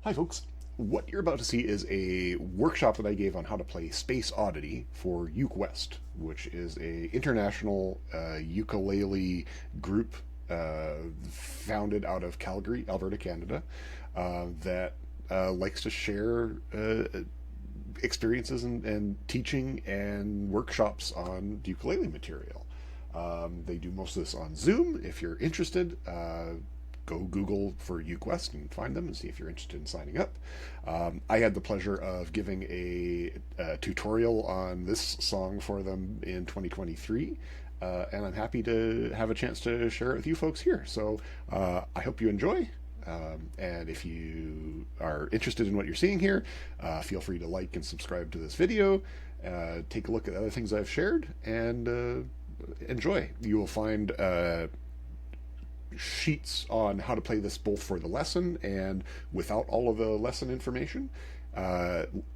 Hi folks, what you're about to see is a workshop that I gave on how to play Space Oddity for UQuest, which is a international ukulele group founded out of Calgary, Alberta, Canada, that likes to share experiences and teaching and workshops on ukulele material. They do most of this on Zoom. If you're interested, go Google for UQuest and find them and see if you're interested in signing up. I had the pleasure of giving a tutorial on this song for them in 2023. And I'm happy to have a chance to share it with you folks here. So I hope you enjoy. And if you are interested in what you're seeing here, feel free to like and subscribe to this video. Take a look at other things I've shared and enjoy. You will find sheets on how to play this both for the lesson and without all of the lesson information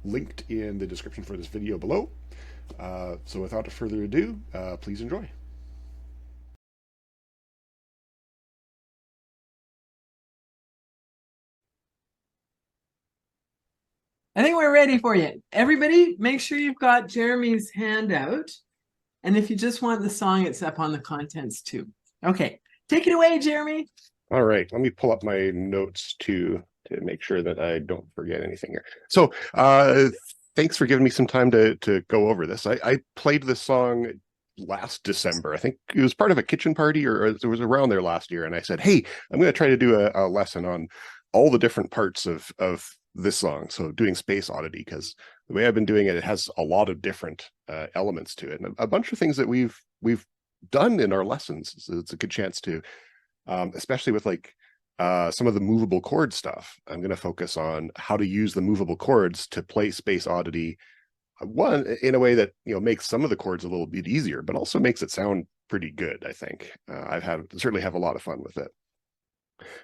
linked in the description for this video below. So without further ado, please enjoy. I think we're ready for you. Everybody, make sure you've got Jeremy's handout. And if you just want the song, it's up on the contents too. Okay, take it away, Jeremy. All right, let me pull up my notes to make sure that I don't forget anything here. So thanks for giving me some time to go over this. I played this song last December. I think it was part of a kitchen party or it was around there last year. And I said, hey, I'm going to try to do a lesson on all the different parts of this song. So doing Space Oddity, because the way I've been doing it, it has a lot of different elements to it and a bunch of things that we've done in our lessons. So it's a good chance to, especially with like some of the movable chord stuff. I'm going to focus on how to use the movable chords to play Space Oddity, one in a way that makes some of the chords a little bit easier, but also makes it sound pretty good. I think I've certainly have a lot of fun with it.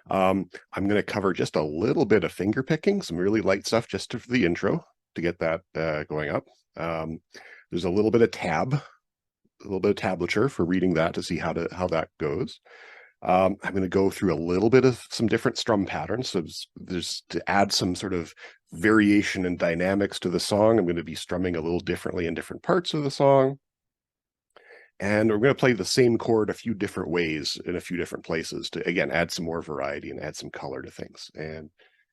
I'm going to cover just a little bit of finger picking, some really light stuff just for the intro to get that going up. There's a little bit of tablature for reading that to see how that goes. I'm going to go through a little bit of some different strum patterns. So there's to add some sort of variation and dynamics to the song. I'm going to be strumming a little differently in different parts of the song. And we're going to play the same chord a few different ways in a few different places to, again, add some more variety and add some color to things. And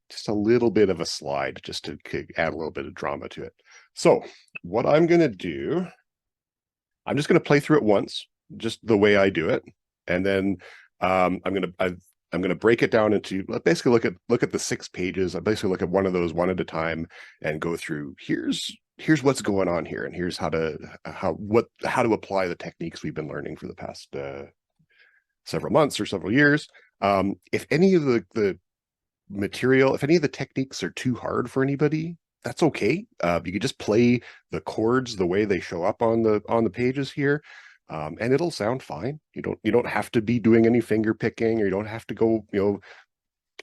just a little bit of a slide just to add a little bit of drama to it. So what I'm going to do, I'm just going to play through it once, just the way I do it. And then I'm going to break it down into, basically look at the 6 pages. I basically look at one of those one at a time and go through, here's what's going on here, and here's how to apply the techniques we've been learning for the past several months or several years. If any of the material, if any of the techniques are too hard for anybody, that's okay. You could just play the chords the way they show up on the pages here. And it'll sound fine. You don't have to be doing any finger picking, or you don't have to go,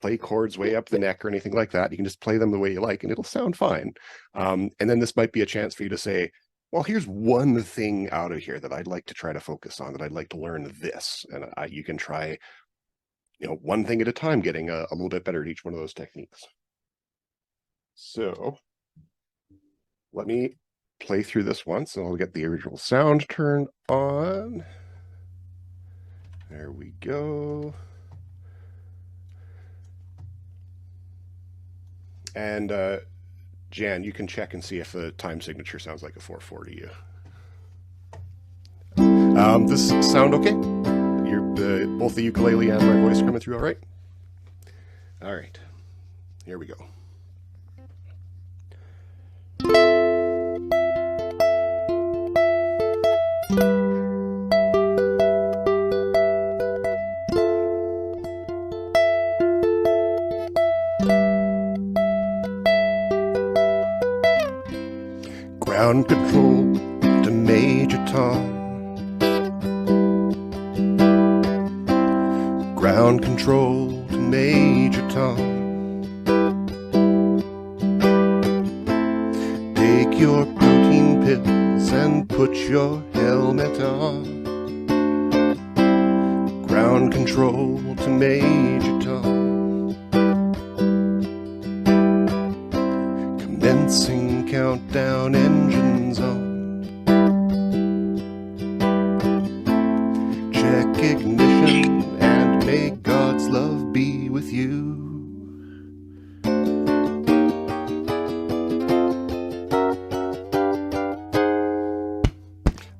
play chords way up the neck or anything like that. You can just play them the way you like and it'll sound fine. And then this might be a chance for you to say, well, here's one thing out of here that I'd like to try to focus on, that I'd like to learn this. And you can try, one thing at a time, getting a little bit better at each one of those techniques. So let me play through this once and I'll get the original sound turned on. There we go. And Jan, you can check and see if the time signature sounds like a 4/4 to you. This sound okay? Both the ukulele and my voice coming through all right? All right, here we go. Ground control to Major Tom. Ground control to Major Tom. Take your protein pills and put your helmet on. Ground control to Major Tom. dancing countdown, engines on. Check ignition and may God's love be with you.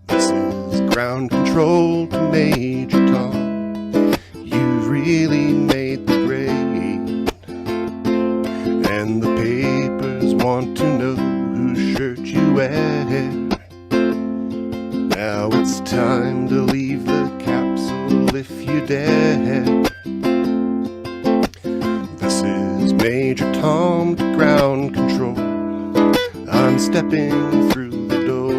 This is ground control to Major Tom. You've really made the grade, and the papers want to know whose shirt you wear. Now it's time to leave the capsule if you dare. This is Major Tom to ground control. I'm stepping through the door,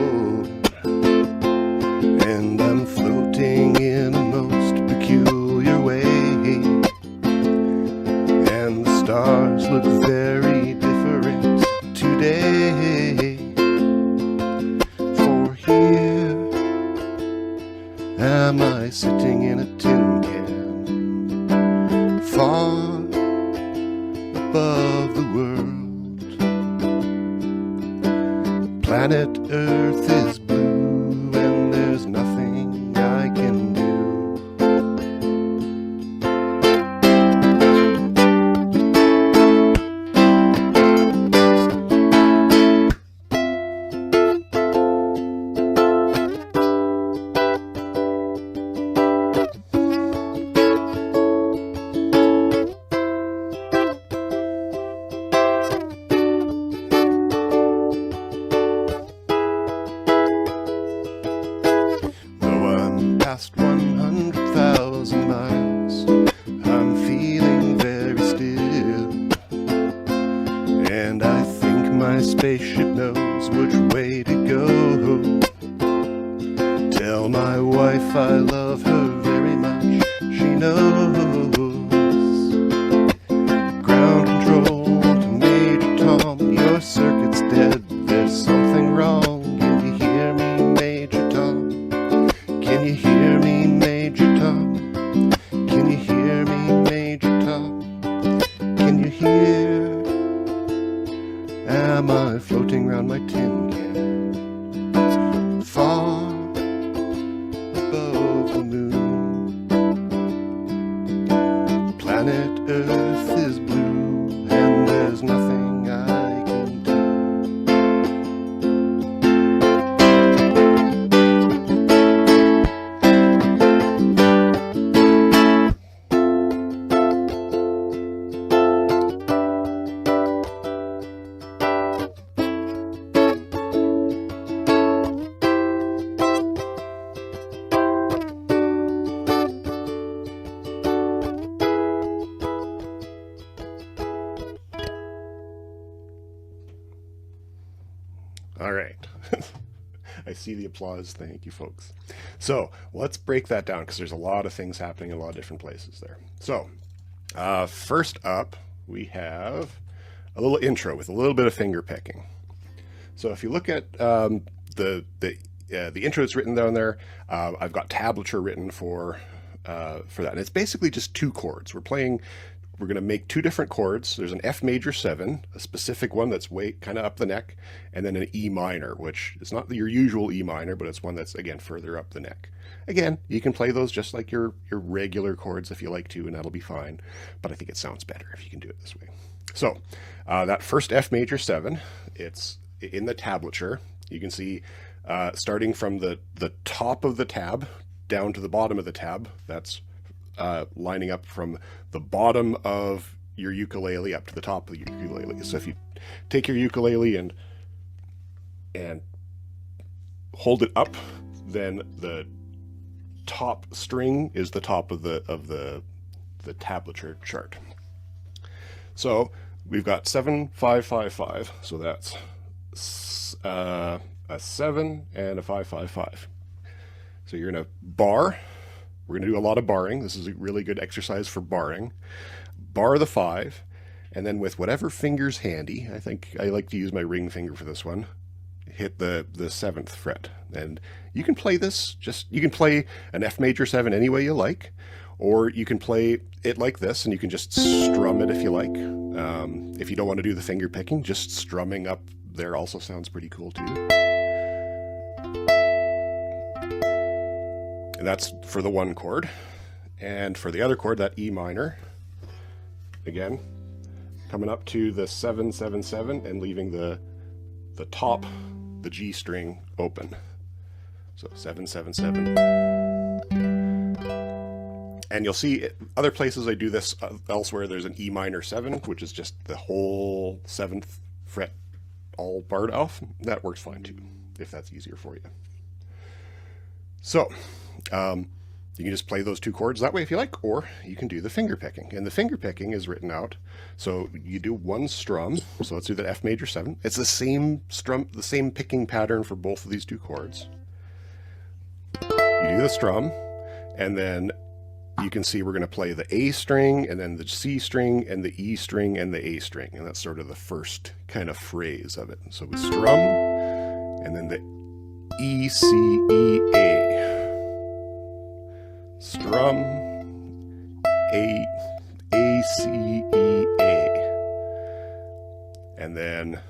and I'm floating in a most peculiar way. And the stars look very different today. For here am I sitting in a tin can, far above the world. Planet Earth is blue and there's nothing I can do. Past 100,000 miles, I'm feeling very still, and I think my spaceship knows which way to go. Tell my wife I love her very much, she knows. Ground control to Major Tom, your circuit's dead, there's something wrong. Can you hear me, Major Tom? Can you hear me, Major Tom? Can you hear me, Major Tom? Can you hear? Am I floating round my tin can, far above the moon? Planet Earth is blue and there's nothing I can do. All right. I see the applause. Thank you, folks. So let's break that down because there's a lot of things happening in a lot of different places there. So first up, we have a little intro with a little bit of finger picking. So if you look at the intro that's written down there, I've got tablature written for that. And it's basically just two chords. We're going to make two different chords. There's an F major 7, a specific one that's way kind of up the neck, and then an E minor, which is not your usual E minor, but it's one that's, again, further up the neck. Again, you can play those just like your regular chords if you like to, and that'll be fine. But I think it sounds better if you can do it this way. So that first F major 7, it's in the tablature. You can see starting from the top of the tab down to the bottom of the tab, that's lining up from the bottom of your ukulele up to the top of your ukulele. So if you take your ukulele and hold it up, then the top string is the top of the tablature chart. So we've got 7 5 5 5. So that's a 7 and a 5 5 5. So you're gonna bar. We're going to do a lot of barring. This is a really good exercise for barring. Bar the 5, and then with whatever finger's handy, I think I like to use my ring finger for this one, hit the 7th fret. And you can play this, you can play an F major 7 any way you like, or you can play it like this, and you can just strum it if you like. If you don't want to do the finger picking, just strumming up there also sounds pretty cool too. And that's for the one chord. And for the other chord, that E minor, again, coming up to the 7, 7, 7 and leaving the top, the G string open. So 7, 7, 7. And you'll see other places I do this elsewhere, there's an E minor 7, which is just the whole 7th fret all barred off. That works fine too, if that's easier for you. So, you can just play those two chords that way if you like, or you can do the finger picking. And the finger picking is written out. So you do one strum. So let's do the F major 7. It's the same strum, the same picking pattern for both of these two chords. You do the strum, and then you can see we're going to play the A string, and then the C string, and the E string, and the A string. And that's sort of the first kind of phrase of it. So we strum, and then the E, C, E, A. Strum, A, C, E, A. And then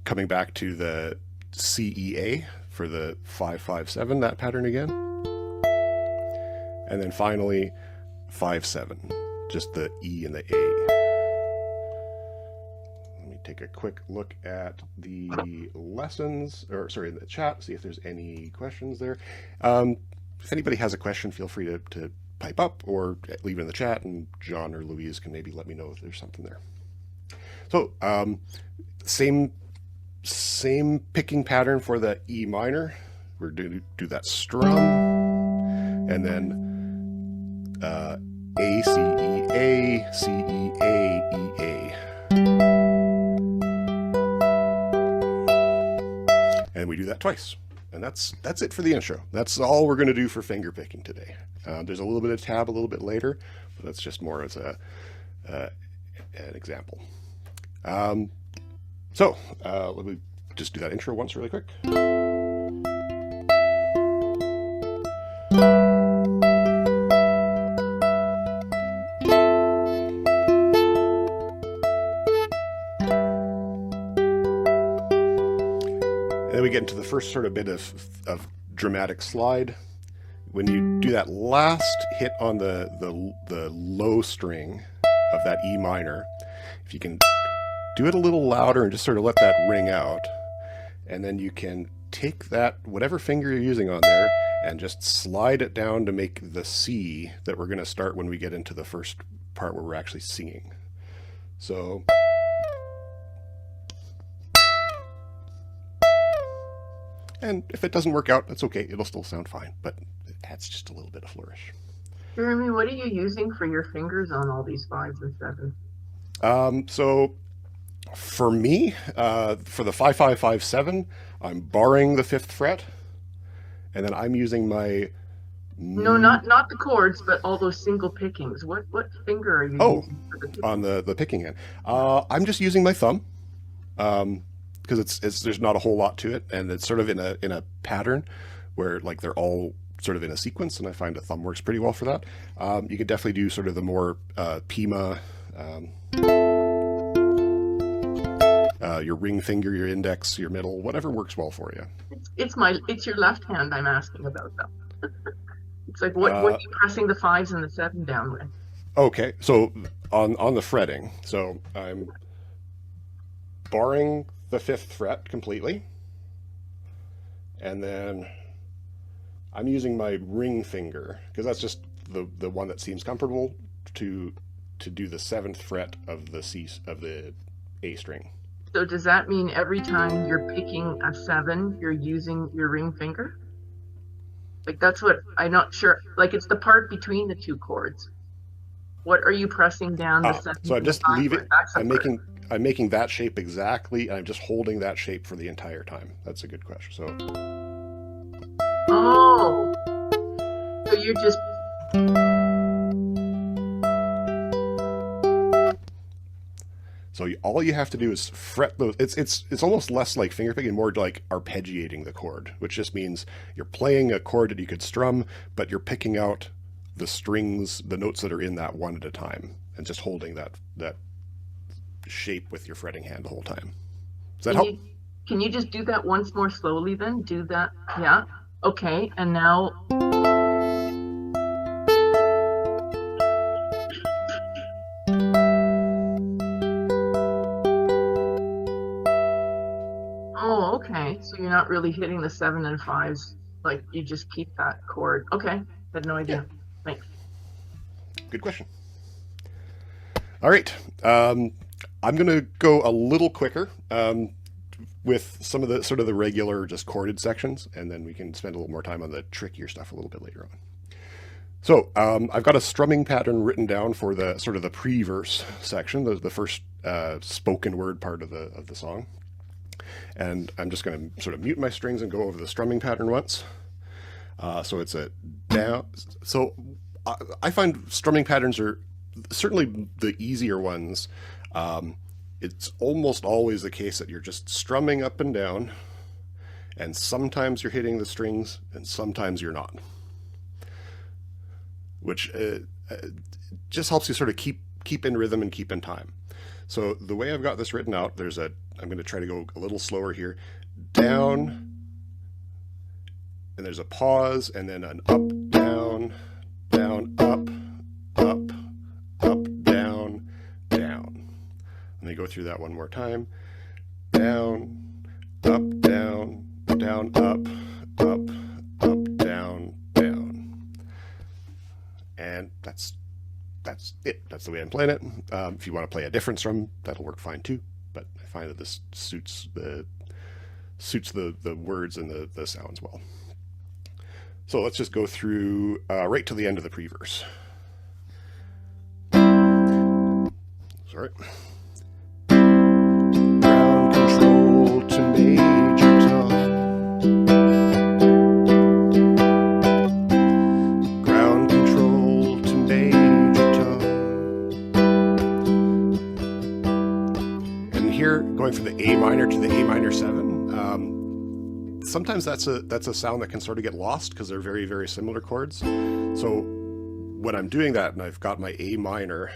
coming back to the C, E, A for the 5, 5, 7, that pattern again. And then finally 5, 7, just the E and the A. Let me take a quick look at the lessons, or sorry, in the chat, see if there's any questions there. If anybody has a question, feel free to pipe up or leave it in the chat, and John or Louise can maybe let me know if there's something there. So same picking pattern for the E minor. We're going to do that strum, and then A, C, E, A, C, E, A, E, A. And we do that twice. And that's it for the intro. That's all we're going to do for finger picking today. There's a little bit of tab a little bit later, but that's just more as an example. So let me just do that intro once really quick. And then we get into the first sort of bit of dramatic slide. When you do that last hit on the low string of that E minor, if you can do it a little louder and just sort of let that ring out, and then you can take that, whatever finger you're using on there, and just slide it down to make the C that we're going to start when we get into the first part where we're actually singing. So and if it doesn't work out, that's okay. It'll still sound fine, but it adds just a little bit of flourish. Jeremy, what are you using for your fingers on all these 5s and 7s? So for me, for the 5, 5, 5, 7, I'm barring the 5th fret, and then I'm using my... No, not the chords, but all those single pickings. What finger are you using for the picking? On the picking hand. I'm just using my thumb. Because it's there's not a whole lot to it, and it's sort of in a pattern where like they're all sort of in a sequence, and I find a thumb works pretty well for that. You could definitely do sort of the more Pima, your ring finger, your index, your middle, whatever works well for you. It's your left hand I'm asking about though. It's like what are you pressing the 5s and the 7 down with? Okay, so on the fretting, so I'm barring the 5th fret completely, and then I'm using my ring finger because that's just the one that seems comfortable to do the 7th fret of the A string. So does that mean every time you're picking a 7, you're using your ring finger? Like that's what I'm not sure. Like it's the part between the two chords. What are you pressing down the 7? So I'm just leaving. I'm making that shape exactly, and I'm just holding that shape for the entire time. That's a good question. So. Oh. So you're just. So all you have to do is fret those. It's almost less like finger picking, more like arpeggiating the chord, which just means you're playing a chord that you could strum, but you're picking out the strings, the notes that are in that one at a time, and just holding that shape with your fretting hand the whole time. Does that help? Can you just do that once more slowly then? Do that. Yeah. Okay. And now. Oh, okay. So you're not really hitting the 7 and 5s. Like you just keep that chord. Okay. Had no idea. Yeah. Thanks. Good question. All right. I'm going to go a little quicker with some of the sort of the regular just chorded sections, and then we can spend a little more time on the trickier stuff a little bit later on. So I've got a strumming pattern written down for the sort of the pre-verse section, the first spoken word part of the song. And I'm just going to sort of mute my strings and go over the strumming pattern once. So it's a down. So I find strumming patterns are certainly the easier ones. It's almost always the case that you're just strumming up and down, and sometimes you're hitting the strings and sometimes you're not, which just helps you sort of keep in rhythm and keep in time. So the way I've got this written out, I'm going to try to go a little slower here. Down, and there's a pause, and then an up, down, down, up, up, up, down, down. Let me go through that one more time. Down, up, down, down, up, up, up, down, down. And that's it. That's the way I'm playing it. If you want to play a different strum, that'll work fine too. But I find that this suits the words and the sounds well. So let's just go through right to the end of the pre-verse. Sorry. Ground control to major tom. Ground control to major tom. And here, going from the A minor to the A minor 7. Sometimes that's a sound that can sort of get lost because they're very, very similar chords. So when I'm doing that and I've got my A minor,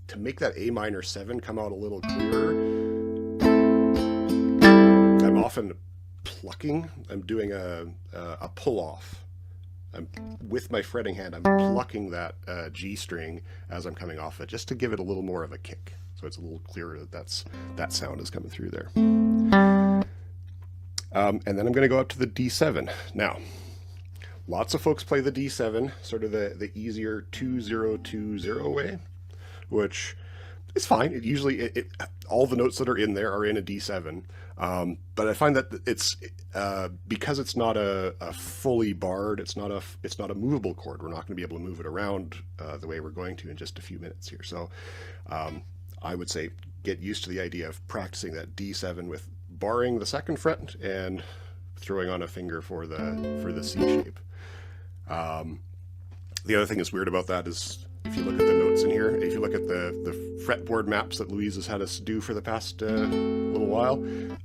to make that A minor 7 come out a little clearer, I'm often plucking. I'm doing a pull off. With my fretting hand, I'm plucking that G string as I'm coming off it, just to give it a little more of a kick. So it's a little clearer that sound is coming through there. And then I'm going to go up to the D7. Now, lots of folks play the D7, sort of the easier 2-0-2-0 way, which is fine. It usually, all the notes that are in there are in a D7. But I find that it's because it's not a fully barred, it's not a movable chord. We're not going to be able to move it around the way we're going to in just a few minutes here. So I would say get used to the idea of practicing that D7 with barring the 2nd fret and throwing on a finger for the C shape. The other thing that's weird about that is if you look at the notes in here, if you look at the fretboard maps that Louise has had us do for the past little while,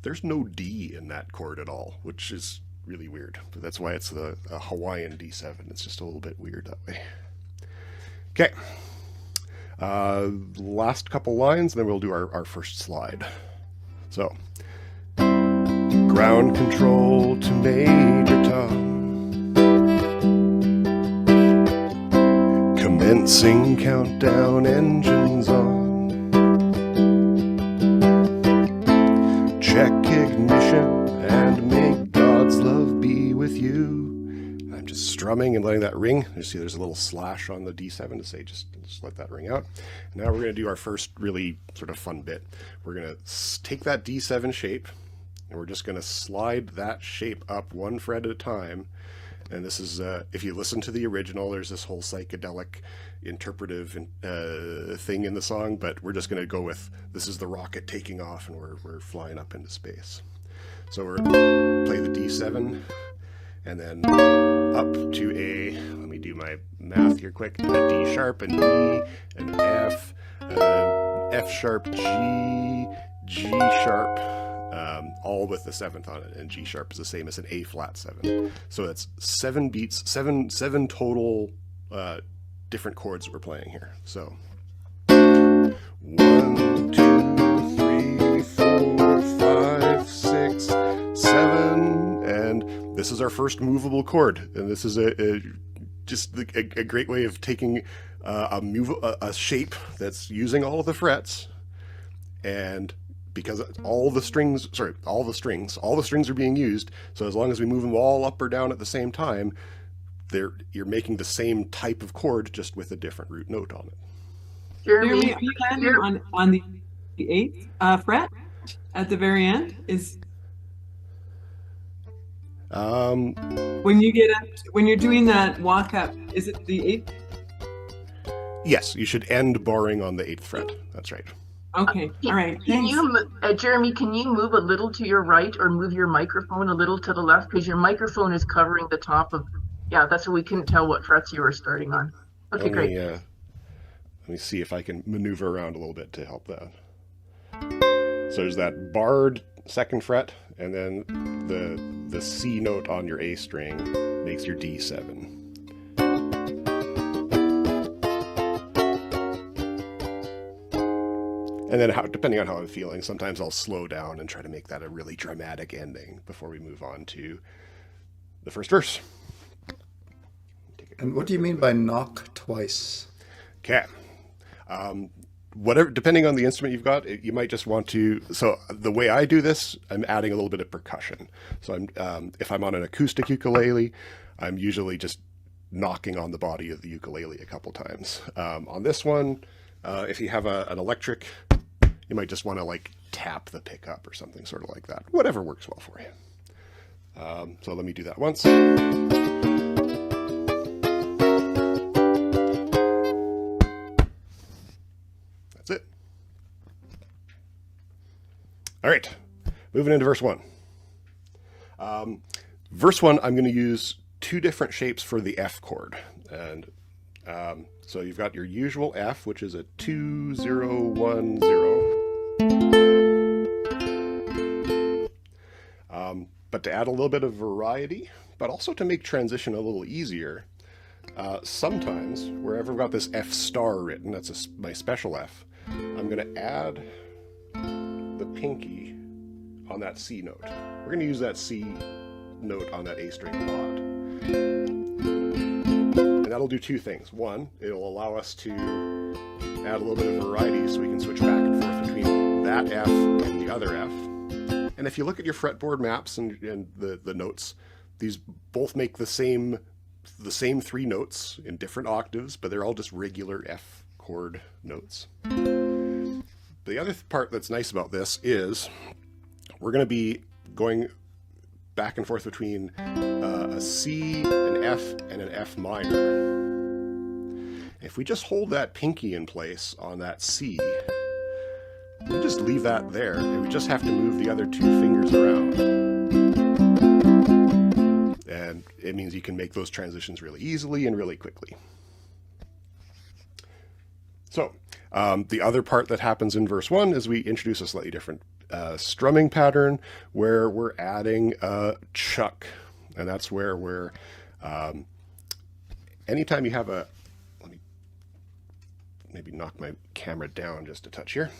there's no D in that chord at all, which is really weird. But that's why it's a Hawaiian D7. It's just a little bit weird that way. Okay. Last couple lines, and then we'll do our first slide. So, ground control to major tom. Commencing countdown, engines on. Check ignition and may God's love be with you. I'm just strumming and letting that ring. You see there's a little slash on the D7 to say just let that ring out. And now we're going to do our first really sort of fun bit. We're going to take that D7 shape and we're just going to slide that shape up 1 fret at a time. And this is, if you listen to the original, there's this whole psychedelic interpretive thing in the song, but we're just going to go with, this is the rocket taking off and we're flying up into space. So we're play the D7 and then up to a, let me do my math here quick, a D sharp, an E, an F, F sharp, G, G sharp, all with the 7th on it, and G sharp is the same as an A flat 7. So that's 7 beats, seven total different chords that we're playing here. So 1, 2, 3, 4, 5. is our first movable chord, and this is just a great way of taking a shape that's using all of the frets, and because all the strings are being used, so as long as we move them all up or down at the same time, you're making the same type of chord, just with a different root note on it. Jeremy, are you landing on the 8th fret at the very end? When you're doing that walk up, is it the 8th? Yes, you should end barring on the 8th fret. That's right. Okay, all right. Can you, Jeremy, can you move a little to your right or move your microphone a little to the left? Because your microphone is covering the top of, yeah, that's what we couldn't tell what frets you were starting on. Okay, great. Let me see if I can maneuver around a little bit to help that. So there's that barred 2nd fret, and then the C note on your A string makes your D7. And then depending on how I'm feeling, sometimes I'll slow down and try to make that a really dramatic ending before we move on to the first verse. And what do you mean by knock twice? Okay. Whatever, depending on the instrument you've got, you might just want to. So the way I do this, I'm adding a little bit of percussion. So if I'm on an acoustic ukulele, I'm usually just knocking on the body of the ukulele a couple times. On this one, if you have an electric, you might just want to like tap the pickup or something sort of like that. Whatever works well for you. So let me do that once. That's it. All right, moving into verse 1. Verse 1, I'm going to use 2 different shapes for the F chord. And so you've got your usual F, which is a 2 0 1 0. But to add a little bit of variety, but also to make transition a little easier, sometimes wherever I've got this F star written, that's my special F, I'm going to add the pinky on that C note. We're going to use that C note on that A string a lot. And that'll do 2 things. One, it'll allow us to add a little bit of variety so we can switch back and forth between that F and the other F. And if you look at your fretboard maps and the notes, these both make the same 3 notes in different octaves, but they're all just regular F chord notes. The other part that's nice about this is we're going to be going back and forth between a C, an F, and an F minor. If we just hold that pinky in place on that C, we just leave that there, and we just have to move the other 2 fingers around. And it means you can make those transitions really easily and really quickly. So the other part that happens in verse 1 is we introduce a slightly different strumming pattern where we're adding a chuck. And that's where we're, anytime you have a, let me maybe knock my camera down just a touch here.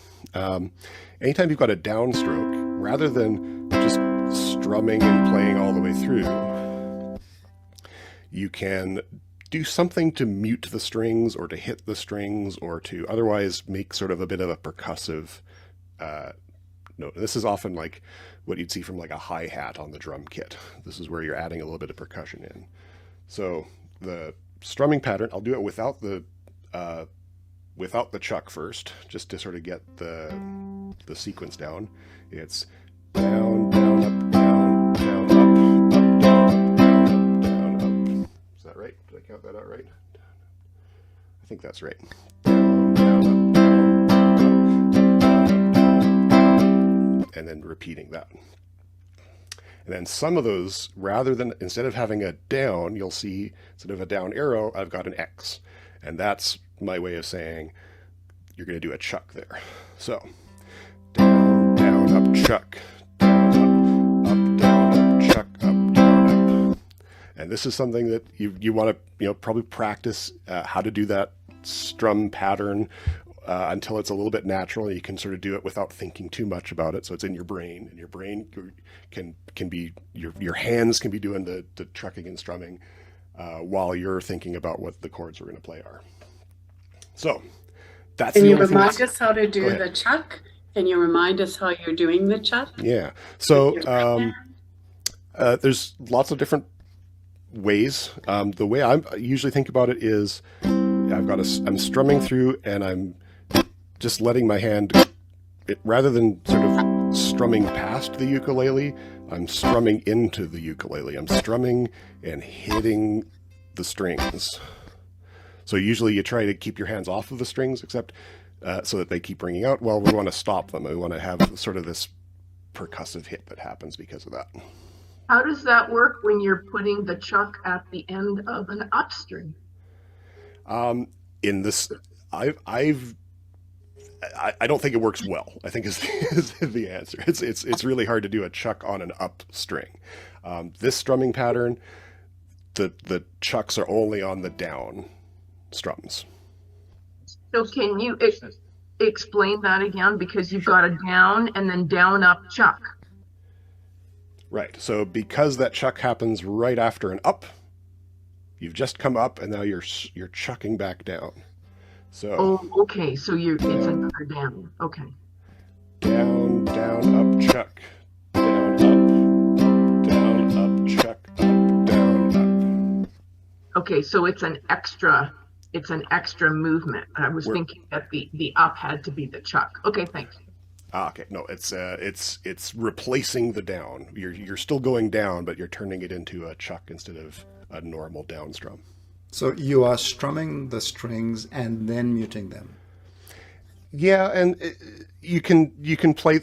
Anytime you've got a downstroke, rather than just strumming and playing all the way through, you can do something to mute the strings or to hit the strings or to otherwise make sort of a bit of a percussive note. This is often like what you'd see from like a hi-hat on the drum kit. This is where you're adding a little bit of percussion in. So the strumming pattern, I'll do it without the chuck first, just to sort of get the sequence down. It's down, down, up, down, down, up, up, down, down, up, down, up. Is that right? Did I count that out right? I think that's right. Down, down, up, down, up, and then repeating that. And then some of those, instead of having a down, you'll see instead of a down arrow, I've got an X. And that's my way of saying you're going to do a chuck there. So down, down, up, chuck, down, up, down, up, chuck, up, down, up. And this is something that you want to probably practice how to do that strum pattern until it's a little bit natural. You can sort of do it without thinking too much about it. So it's in your brain, and your brain can be your hands can be doing the chucking and strumming while you're thinking about what the chords we're going to play are. So that's Can the you only thing. remind us how to Go do ahead. the chuck? Can you remind us how you're doing the chuck? Yeah. So there's lots of different ways. The way I usually think about it is I'm strumming through, and I'm just letting my hand, rather than sort of strumming past the ukulele, I'm strumming into the ukulele. I'm strumming and hitting the strings. So usually you try to keep your hands off of the strings, except so that they keep ringing out. Well, we want to stop them. We want to have sort of this percussive hit that happens because of that. How does that work when you're putting the chuck at the end of an up string? In this, I don't think it works well, I think is the answer. It's really hard to do a chuck on an up string. This strumming pattern, the chucks are only on the down strums. So can you explain that again? Because you've got a down and then down up chuck. Right. So because that chuck happens right after an up, you've just come up and now you're chucking back down. So Oh, okay. So it's another down. Okay. down, down, up, chuck, down, up, down, up, chuck, up, down, up. Okay. So it's an extra movement. I was thinking that the up had to be the chuck. Okay. Thanks. Okay. No, it's replacing the down. You're still going down, but you're turning it into a chuck instead of a normal down strum. So you are strumming the strings and then muting them. Yeah, and you can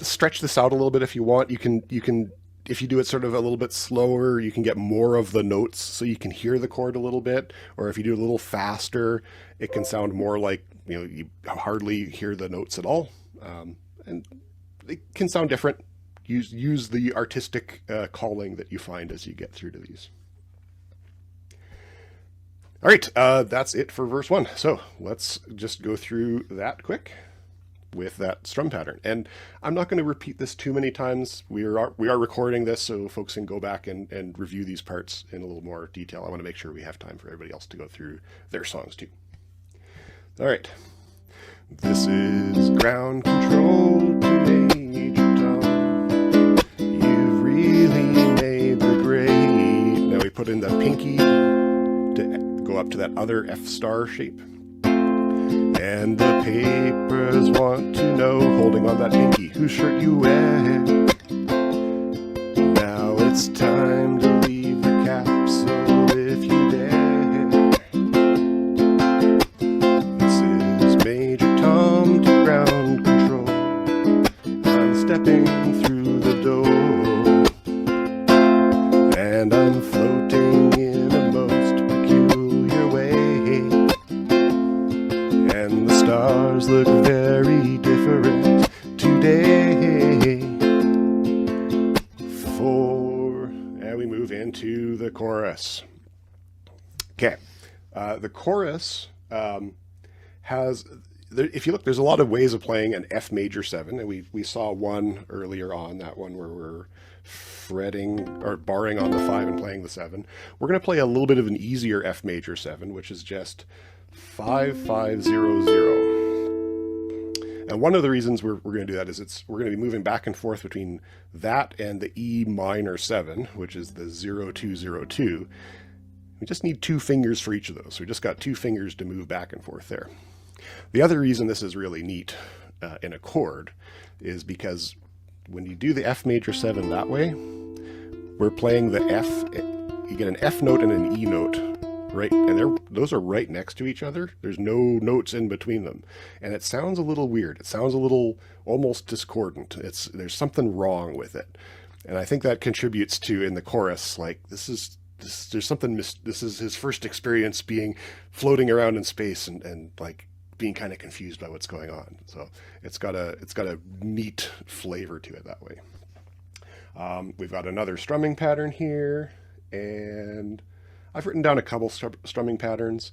stretch this out a little bit if you want. You can if you do it sort of a little bit slower, you can get more of the notes so you can hear the chord a little bit. Or if you do it a little faster, it can sound more like, you hardly hear the notes at all. And it can sound different. Use the artistic calling that you find as you get through to these. All right, that's it for verse 1. So let's just go through that quick with that strum pattern. And I'm not going to repeat this too many times. We are recording this so folks can go back and review these parts in a little more detail. I want to make sure we have time for everybody else to go through their songs too. All right. This is ground control to Major Tom. You've really made the grade. Now we put in the pinky to go up to that other F star shape. And the papers want to know, holding on that pinky, whose shirt you wear. Now it's time to leave the capsule if you dare. This is Major Tom to ground control. I'm stepping through the door, and I'm floating in a most peculiar way. And the stars look very different today. And we move into the chorus. Okay. The chorus has, if you look, there's a lot of ways of playing an F major 7. And we saw one earlier on, that one where we're fretting or barring on the 5 and playing the 7. We're going to play a little bit of an easier F major 7, which is just 5 5 0 0. And one of the reasons we're going to do that is we're going to be moving back and forth between that and the E minor 7, which is the 0 2 0 2. We just need 2 fingers for each of those. So we just got 2 fingers to move back and forth there. The other reason this is really neat in a chord is because when you do the F major 7 that way, we're playing the F. You get an F note and an E note, right? And those are right next to each other. There's no notes in between them. And it sounds a little weird. It sounds a little almost discordant. There's something wrong with it. And I think that contributes to, in the chorus, like there's something, this is his first experience floating around in space and like being kind of confused by what's going on. So it's got a neat flavor to it that way. We've got another strumming pattern here, and I've written down a couple strumming patterns.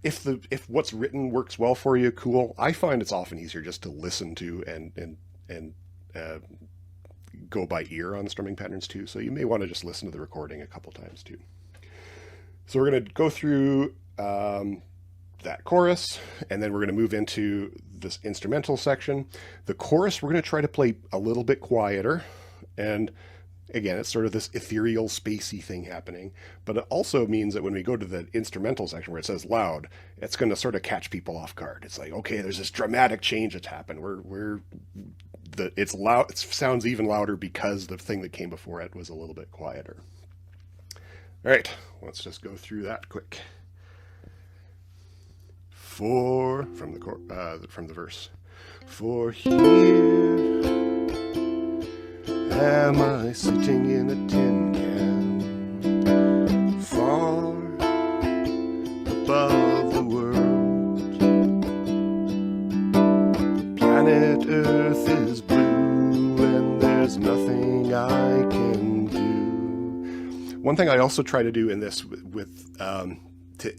if what's written works well for you, cool. I find it's often easier just to listen to and go by ear on strumming patterns too. So you may want to just listen to the recording a couple times too. So we're going to go through that chorus, and then we're going to move into this instrumental section. The chorus, we're going to try to play a little bit quieter. And again, it's sort of this ethereal, spacey thing happening. But it also means that when we go to the instrumental section where it says loud, it's going to sort of catch people off guard. It's like, okay, there's this dramatic change that's happened. It's loud. It sounds even louder because the thing that came before it was a little bit quieter. All right, let's just go through that quick. For from the verse. For here am I sitting in a tin can, far above the world. Planet Earth is blue, and there's nothing I can do. One thing I also try to do in this with to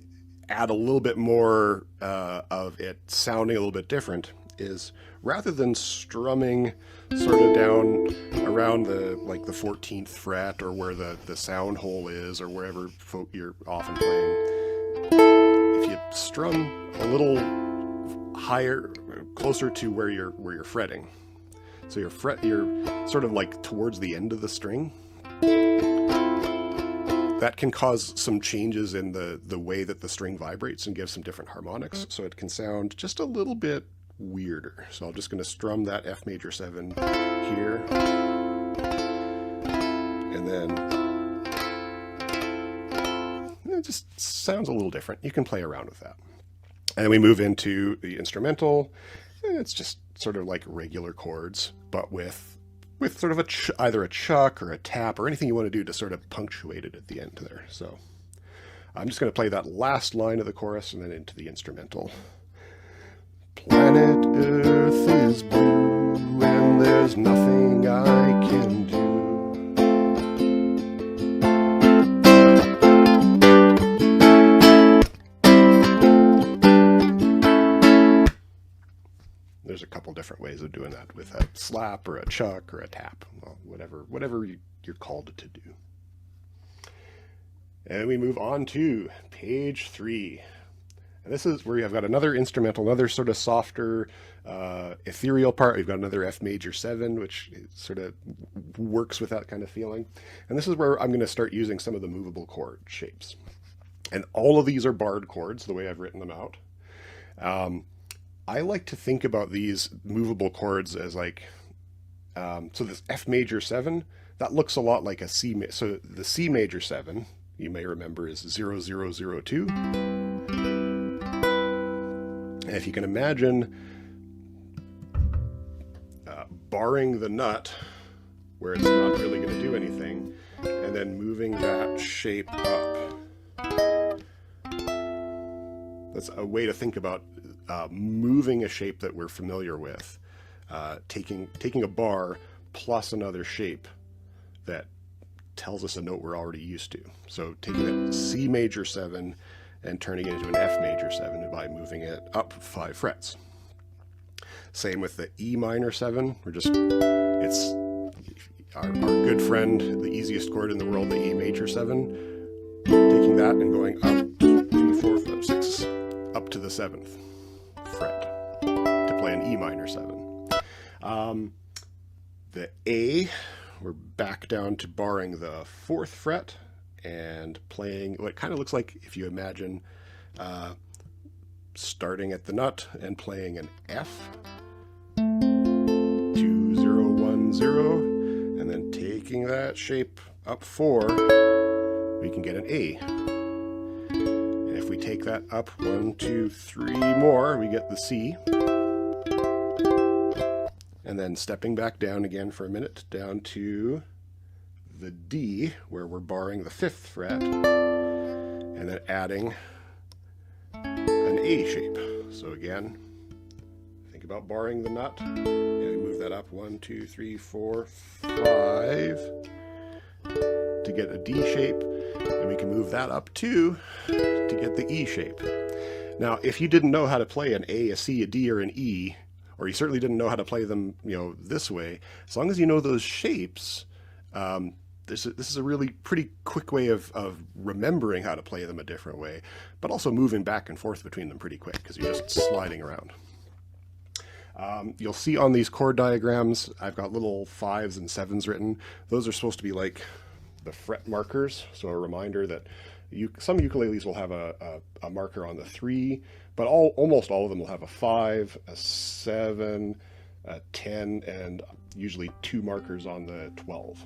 add a little bit more of it sounding a little bit different is, rather than strumming sort of down around the 14th fret or where the sound hole is, or wherever you're often playing, if you strum a little higher, closer to where you're fretting, so you're sort of like towards the end of the string, that can cause some changes in the way that the string vibrates and give some different harmonics, so it can sound just a little bit weirder. So I'm just going to strum that F major 7 here, and then it just sounds a little different. You can play around with that. And then we move into the instrumental, and it's just sort of like regular chords, but with sort of either a chuck or a tap or anything you want to do to sort of punctuate it at the end there. So I'm just going to play that last line of the chorus and then into the instrumental. Planet Earth is blue, and there's nothing I can do. There's a couple different ways of doing that, with a slap or a chuck or a tap, well, whatever you're called to do. And we move on to page 3. And this is where I've got another instrumental, another sort of softer, ethereal part. We've got another F major 7, which sort of works with that kind of feeling. And this is where I'm going to start using some of the movable chord shapes. And all of these are barred chords, the way I've written them out. I like to think about these movable chords as like, so this F major 7, that looks a lot like a C. So the C major 7, you may remember, is 0002. And if you can imagine barring the nut where it's not really going to do anything, and then moving that shape up. That's a way to think about moving a shape that we're familiar with, taking a bar plus another shape that tells us a note we're already used to. So taking that C major 7 and turning it into an F major 7 by moving it up 5 frets. Same with the E minor 7. It's our good friend, the easiest chord in the world, the E major 7. Taking that and going up 2, 3, 4, 5, 6, up to the 7th fret to play an E minor 7. The A, we're back down to barring the 4th fret and playing what kind of looks like, if you imagine starting at the nut and playing an F, 2, 0, 1, 0, and then taking that shape up 4, we can get an A. And if we take that up 1, 2, 3 more, we get the C. And then stepping back down again for a minute, down to the D, where we're barring the 5th fret, and then adding an A shape. So again, think about barring the nut, and we move that up 1, 2, 3, 4, 5 to get a D shape, and we can move that up 2 to get the E shape. Now, if you didn't know how to play an A, a C, a D, or an E, or you certainly didn't know how to play them, this way, as long as you know those shapes, this is a really pretty quick way of remembering how to play them a different way, but also moving back and forth between them pretty quick because you're just sliding around. You'll see on these chord diagrams, I've got little 5s and 7s written. Those are supposed to be like the fret markers, so a reminder that some ukuleles will have a marker on the 3, but almost all of them will have a 5, a 7, a 10, and usually 2 markers on the 12.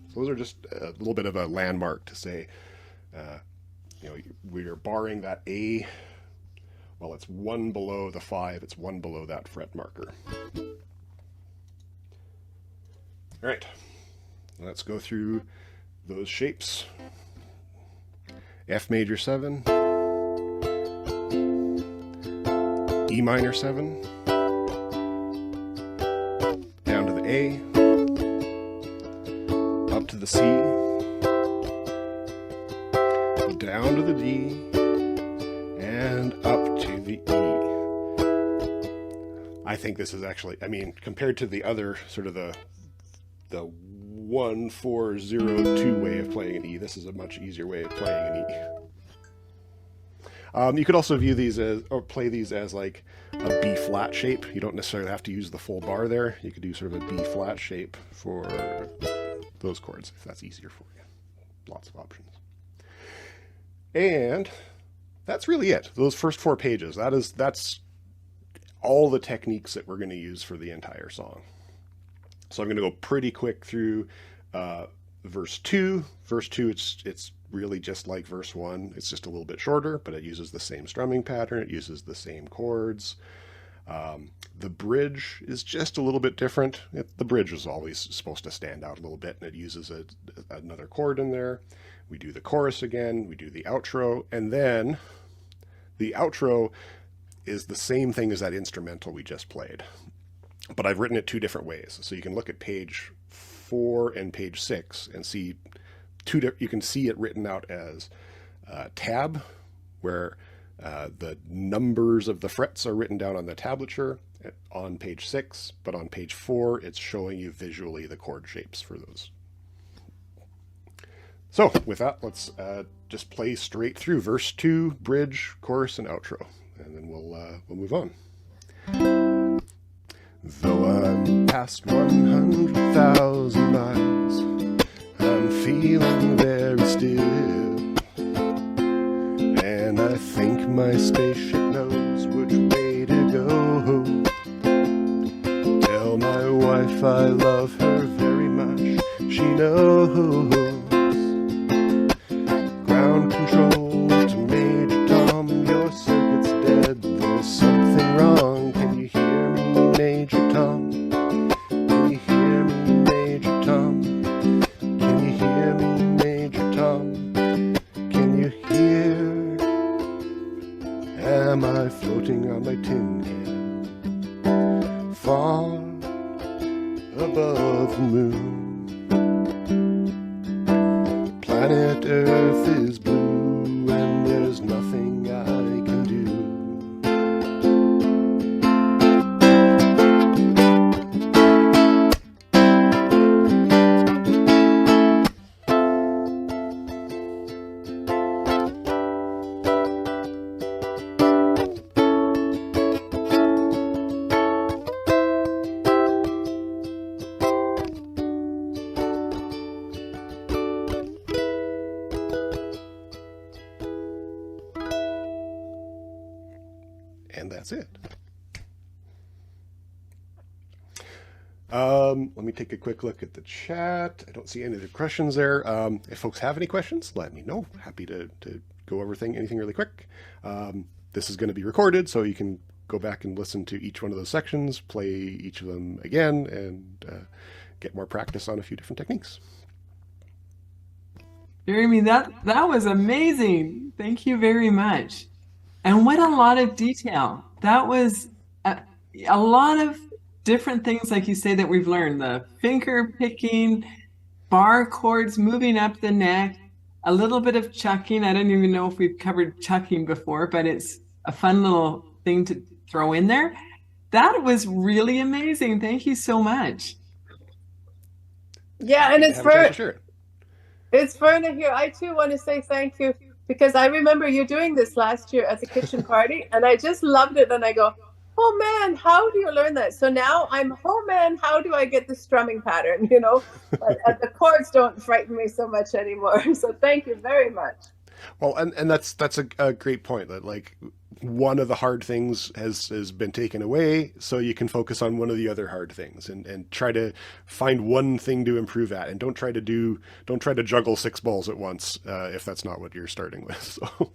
So those are just a little bit of a landmark to say, we're barring that A. Well, it's 1 below the 5, it's 1 below that fret marker. All right, let's go through those shapes. F major 7, E minor 7, down to the A, up to the C, down to the D, and up to the E. I think this is actually, compared to the other sort of the 1-4-0-2 way of playing an E, this is a much easier way of playing an E. You could also view these as, or play these as like a B flat shape. You don't necessarily have to use the full bar there. You could do sort of a B flat shape for those chords if that's easier for you. Lots of options. And that's really it. Those first 4 pages. That's all the techniques that we're going to use for the entire song. So I'm going to go pretty quick through verse 2. Verse 2, it's really just like verse 1. It's just a little bit shorter, but it uses the same strumming pattern. It uses the same chords. The bridge is just a little bit different. The bridge is always supposed to stand out a little bit, and it uses another chord in there. We do the chorus again. We do the outro, and then the outro is the same thing as that instrumental we just played, but I've written it 2 different ways. So you can look at page 4 and page 6 and see you can see it written out as tab, where the numbers of the frets are written down on the tablature on page 6, but on page 4 it's showing you visually the chord shapes for those. So with that, let's just play straight through verse 2, bridge, chorus, and outro, and then we'll move on. Though I'm past 100,000 miles, I'm feeling very still, and I think my spaceship knows which way to go. Tell my wife I love her very much, she knows. Ground control to Major Tom, your circuit's dead, there's something wrong. Can you hear me, Major Tom? Can you hear me, Major Tom? Can you hear me, Major Tom? Can you hear? Am I floating on my tin can, far above the moon? Planet Earth is blue and there's nothing I can do. And that's it. Let me take a quick look at the chat. I don't see any other questions there. If folks have any questions, let me know. Happy to go over anything really quick. This is going to be recorded, so you can go back and listen to each one of those sections, play each of them again, and get more practice on a few different techniques. Jeremy, that was amazing. Thank you very much. And what a lot of detail. That was a lot of different things, like you say, that we've learned. The finger picking, bar chords moving up the neck, a little bit of chucking. I don't even know if we've covered chucking before, but it's a fun little thing to throw in there. That was really amazing. Thank you so much. Yeah, and it's Have a chance for to share it. it's Verna here. I too want to say thank you because I remember you doing this last year at the kitchen party, and I just loved it. And I go, oh man, how do you learn that? So now I'm, oh man, how do I get the strumming pattern? You know, and the chords don't frighten me so much anymore. So thank you very much. Well, and that's a great point, that like one of the hard things has been taken away, so you can focus on one of the other hard things, and try to find one thing to improve at, and don't try to juggle 6 balls at once if that's not what you're starting with. So.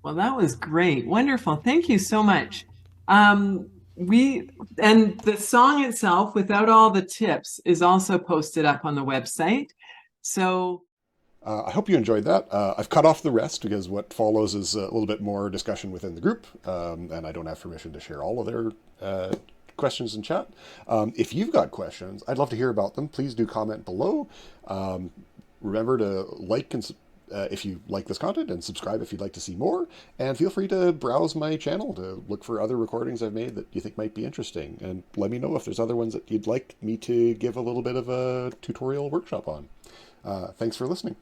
Well, that was great. Wonderful. Thank you so much. And the song itself, without all the tips, is also posted up on the website. So I hope you enjoyed that. I've cut off the rest because what follows is a little bit more discussion within the group, and I don't have permission to share all of their questions in chat. If you've got questions, I'd love to hear about them. Please do comment below. Remember to like and if you like this content, and subscribe if you'd like to see more. And feel free to browse my channel to look for other recordings I've made that you think might be interesting. And let me know if there's other ones that you'd like me to give a little bit of a tutorial workshop on. Thanks for listening.